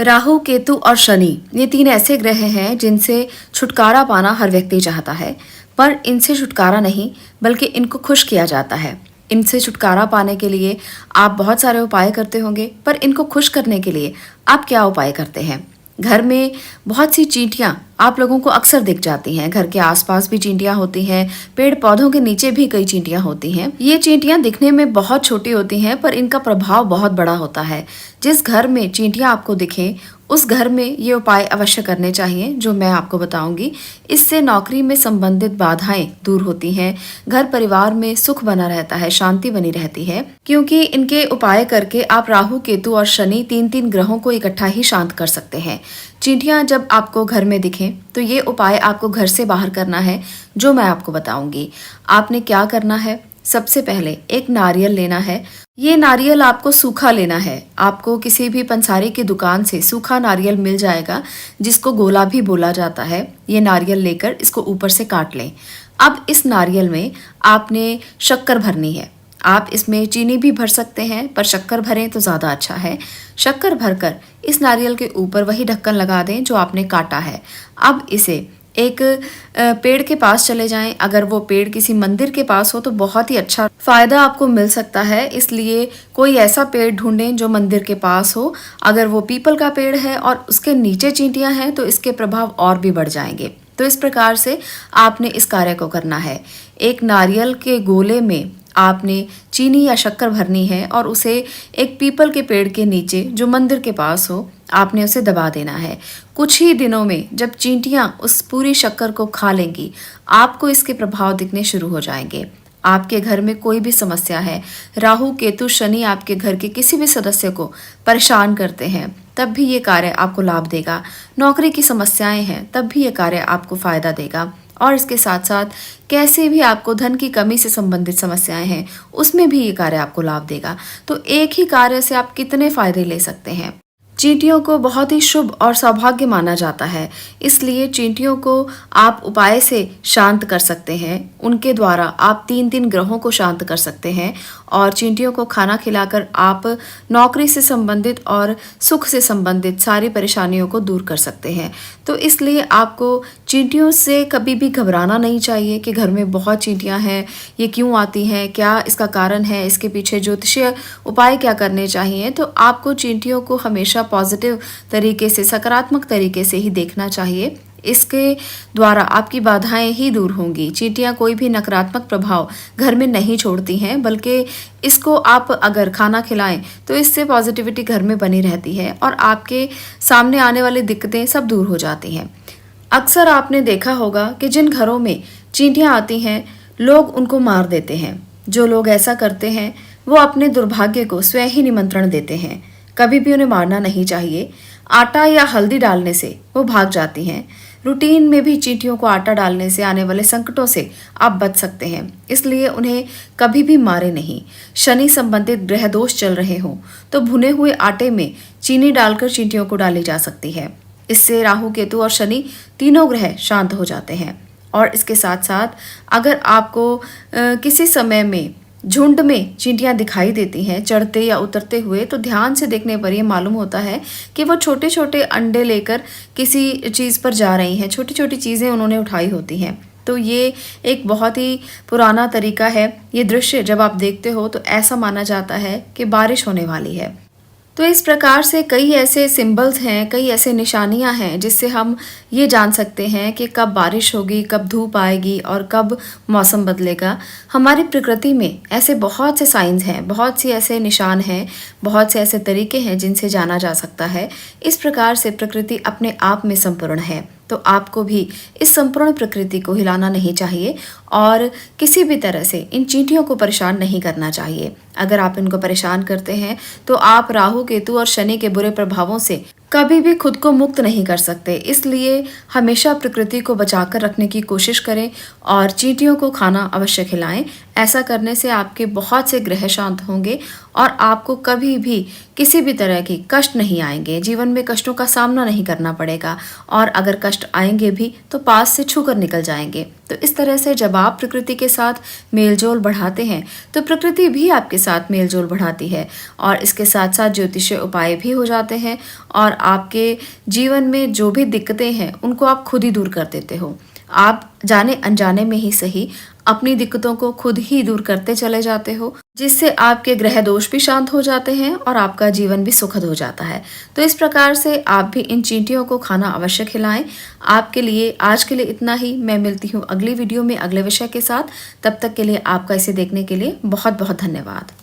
राहु, केतु और शनि ये तीन ऐसे ग्रह हैं जिनसे छुटकारा पाना हर व्यक्ति चाहता है। पर इनसे छुटकारा नहीं, बल्कि इनको खुश किया जाता है। इनसे छुटकारा पाने के लिए आप बहुत सारे उपाय करते होंगे, पर इनको खुश करने के लिए आप क्या उपाय करते हैं? घर में बहुत सी चींटियां आप लोगों को अक्सर दिख जाती हैं। घर के आसपास भी चींटियां होती हैं, पेड़ पौधों के नीचे भी कई चींटियां होती हैं। ये चींटियां दिखने में बहुत छोटी होती हैं, पर इनका प्रभाव बहुत बड़ा होता है। जिस घर में चींटियां आपको दिखें, उस घर में ये उपाय अवश्य करने चाहिए जो मैं आपको बताऊंगी। इससे नौकरी में संबंधित बाधाएं दूर होती हैं, घर परिवार में सुख बना रहता है, शांति बनी रहती है। क्योंकि इनके उपाय करके आप राहु, केतु और शनि तीन ग्रहों को इकट्ठा ही शांत कर सकते हैं। चींटियां जब आपको घर में दिखें तो ये उपाय आपको घर से बाहर करना है, जो मैं आपको बताऊंगी। आपने क्या करना है? सबसे पहले एक नारियल लेना है। ये नारियल आपको सूखा लेना है। आपको किसी भी पंसारी की दुकान से सूखा नारियल मिल जाएगा, जिसको गोला भी बोला जाता है। ये नारियल लेकर इसको ऊपर से काट लें। अब इस नारियल में आपने शक्कर भरनी है। आप इसमें चीनी भी भर सकते हैं, पर शक्कर भरें तो ज़्यादा अच्छा है। शक्कर भरकर इस नारियल के ऊपर वही ढक्कन लगा दें जो आपने काटा है। अब इसे एक पेड़ के पास चले जाएं। अगर वो पेड़ किसी मंदिर के पास हो तो बहुत ही अच्छा फायदा आपको मिल सकता है। इसलिए कोई ऐसा पेड़ ढूंढें जो मंदिर के पास हो। अगर वो पीपल का पेड़ है और उसके नीचे चींटियां हैं तो इसके प्रभाव और भी बढ़ जाएंगे। तो इस प्रकार से आपने इस कार्य को करना है। एक नारियल के गोले में आपने चीनी या शक्कर भरनी है और उसे एक पीपल के पेड़ के नीचे जो मंदिर के पास हो, आपने उसे दबा देना है। कुछ ही दिनों में जब चींटियां उस पूरी शक्कर को खा लेंगी, आपको इसके प्रभाव दिखने शुरू हो जाएंगे। आपके घर में कोई भी समस्या है, राहु, केतु, शनि आपके घर के किसी भी सदस्य को परेशान करते हैं, तब भी ये कार्य आपको लाभ देगा। नौकरी की समस्याएं हैं, तब भी ये कार्य आपको फायदा देगा। और इसके साथ साथ कैसे भी आपको धन की कमी से संबंधित समस्याएं हैं, उसमें भी ये कार्य आपको लाभ देगा। तो एक ही कार्य से आप कितने फायदे ले सकते हैं। चींटियों को बहुत ही शुभ और सौभाग्य माना जाता है, इसलिए चींटियों को आप उपाय से शांत कर सकते हैं। उनके द्वारा आप तीन ग्रहों को शांत कर सकते हैं और चींटियों को खाना खिलाकर आप नौकरी से संबंधित और सुख से संबंधित सारी परेशानियों को दूर कर सकते हैं। तो इसलिए आपको चींटियों से कभी भी घबराना नहीं चाहिए कि घर में बहुत चींटियां हैं, ये क्यों आती हैं, क्या इसका कारण है, इसके पीछे ज्योतिषीय उपाय क्या करने चाहिए। तो आपको चींटियों को हमेशा पॉजिटिव तरीके से, सकारात्मक तरीके से ही देखना चाहिए। इसके द्वारा आपकी बाधाएं ही दूर होंगी। चींटियां कोई भी नकारात्मक प्रभाव घर में नहीं छोड़ती हैं, बल्कि इसको आप अगर खाना खिलाएं तो इससे पॉजिटिविटी घर में बनी रहती है और आपके सामने आने वाली दिक्कतें सब दूर हो जाती हैं। अक्सर आपने देखा होगा कि जिन घरों में चींटियां आती हैं, लोग उनको मार देते हैं। जो लोग ऐसा करते हैं वो अपने दुर्भाग्य को स्वयं ही निमंत्रण देते हैं। कभी भी उन्हें मारना नहीं चाहिए। आटा या हल्दी डालने से वो भाग जाती हैं। रूटीन में भी चींटियों को आटा डालने से आने वाले संकटों से आप बच सकते हैं, इसलिए उन्हें कभी भी मारे नहीं। शनि संबंधित ग्रह दोष चल रहे हों तो भुने हुए आटे में चीनी डालकर चींटियों को डाली जा सकती है। इससे राहु, केतु और शनि तीनों ग्रह शांत हो जाते हैं। और इसके साथ साथ अगर आपको किसी समय में झुंड में चींटियां दिखाई देती हैं चढ़ते या उतरते हुए, तो ध्यान से देखने पर यह मालूम होता है कि वो छोटे छोटे अंडे लेकर किसी चीज़ पर जा रही हैं। छोटी छोटी चीज़ें उन्होंने उठाई होती हैं। तो ये एक बहुत ही पुराना तरीका है। ये दृश्य जब आप देखते हो तो ऐसा माना जाता है कि बारिश होने वाली है। तो इस प्रकार से कई ऐसे सिंबल्स हैं, कई ऐसे निशानियां हैं जिससे हम ये जान सकते हैं कि कब बारिश होगी, कब धूप आएगी और कब मौसम बदलेगा। हमारी प्रकृति में ऐसे बहुत से साइंस हैं, बहुत सी ऐसे निशान हैं, बहुत से ऐसे तरीके हैं जिनसे जाना जा सकता है। इस प्रकार से प्रकृति अपने आप में संपूर्ण है, तो आपको भी इस संपूर्ण प्रकृति को हिलाना नहीं चाहिए और किसी भी तरह से इन चींटियों को परेशान नहीं करना चाहिए। अगर आप इनको परेशान करते हैं तो आप राहु, केतु और शनि के बुरे प्रभावों से कभी भी खुद को मुक्त नहीं कर सकते। इसलिए हमेशा प्रकृति को बचाकर रखने की कोशिश करें और चींटियों को खाना अवश्य खिलाएं। ऐसा करने से आपके बहुत से ग्रह शांत होंगे और आपको कभी भी किसी भी तरह की कष्ट नहीं आएंगे, जीवन में कष्टों का सामना नहीं करना पड़ेगा और अगर कष्ट आएंगे भी तो पास से छूकर निकल जाएंगे। तो इस तरह से जब आप प्रकृति के साथ मेलजोल बढ़ाते हैं तो प्रकृति भी आपके साथ मेलजोल बढ़ाती है और इसके साथ साथ ज्योतिषीय उपाय भी हो जाते हैं और आपके जीवन में जो भी दिक्कतें हैं उनको आप खुद ही दूर कर देते हो। आप जाने अनजाने में ही सही अपनी दिक्कतों को खुद ही दूर करते चले जाते हो, जिससे आपके ग्रह दोष भी शांत हो जाते हैं और आपका जीवन भी सुखद हो जाता है। तो इस प्रकार से आप भी इन चींटियों को खाना अवश्य खिलाएं। आपके लिए आज के लिए इतना ही। मैं मिलती हूँ अगली वीडियो में अगले विषय के साथ। तब तक के लिए आपका इसे देखने के लिए बहुत बहुत धन्यवाद।